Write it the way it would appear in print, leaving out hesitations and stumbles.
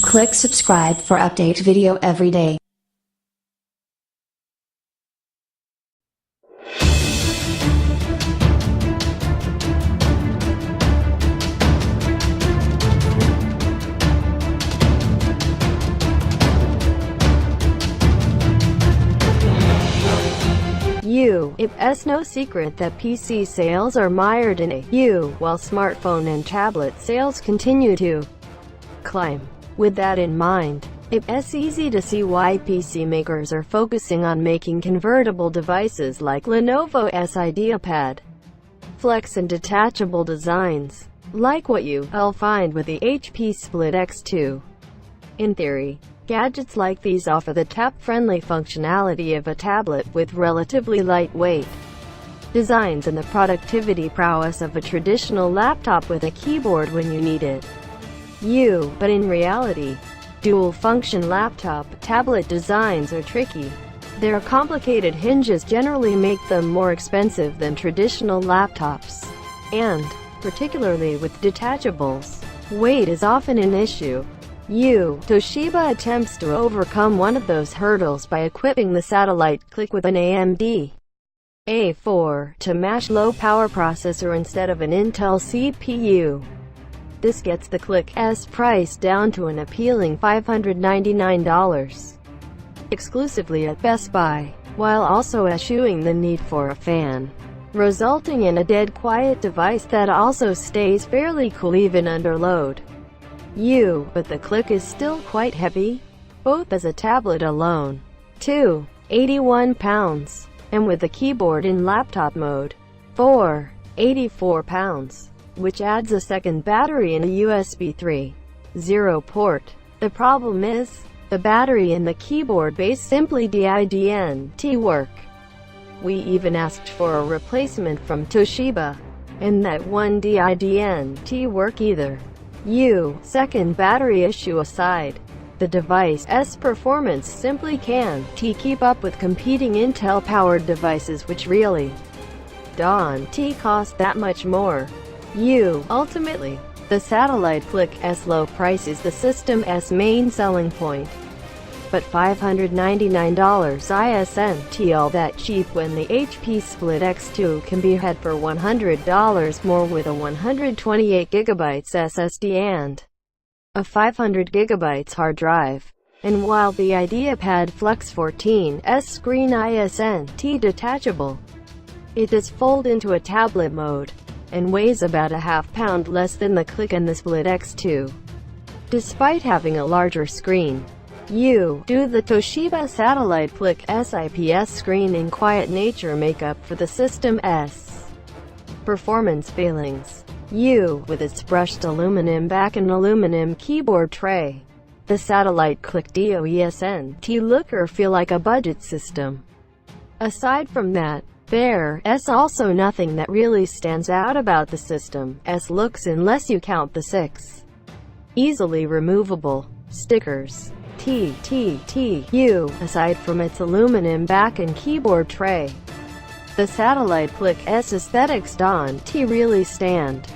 Click subscribe for update video every day. It's no secret that PC sales are mired in a U, while smartphone and tablet sales continue to climb. With that in mind, it's easy to see why PC makers are focusing on making convertible devices like Lenovo's IdeaPad, flex and detachable designs, like what you'll find with the HP Split X2. In theory, gadgets like these offer the tap-friendly functionality of a tablet with relatively lightweight designs and the productivity prowess of a traditional laptop with a keyboard when you need it. But in reality, dual-function laptop-tablet designs are tricky. Their complicated hinges generally make them more expensive than traditional laptops. And, particularly with detachables, weight is often an issue. Toshiba attempts to overcome one of those hurdles by equipping the Satellite Click with an AMD A4 to mash low-power processor instead of an Intel CPU. This gets the Click's price down to an appealing $599, exclusively at Best Buy, while also eschewing the need for a fan, resulting in a dead-quiet device that also stays fairly cool even under load. But the Click is still quite heavy, both as a tablet alone, 81 pounds, and with the keyboard in laptop mode, 84 pounds, which adds a second battery and a USB 3.0 port. The problem is, the battery and the keyboard base simply didn't work. We even asked for a replacement from Toshiba, and that one didn't work either. Second battery issue aside, the device's performance simply can't keep up with competing Intel-powered devices which really don't cost that much more. Ultimately, the Satellite Click's low price is the system's main selling point. But $599 isn't all that cheap when the HP Split X2 can be had for $100 more with a 128GB SSD and a 500GB hard drive. And while the IdeaPad Flex 14's screen isn't detachable, it does fold into a tablet mode, and weighs about a half-pound less than the Click and the Split X2. Despite having a larger screen, the Toshiba Satellite Click's IPS screen and quiet nature make up for the system's performance failings. With its brushed aluminum back and aluminum keyboard tray, the Satellite Click doesn't look or feel like a budget system. Aside from that, there's also nothing that really stands out about the system's looks unless you count the 6 easily removable stickers. Aside from its aluminum back and keyboard tray, the Satellite Click's aesthetics don't really stand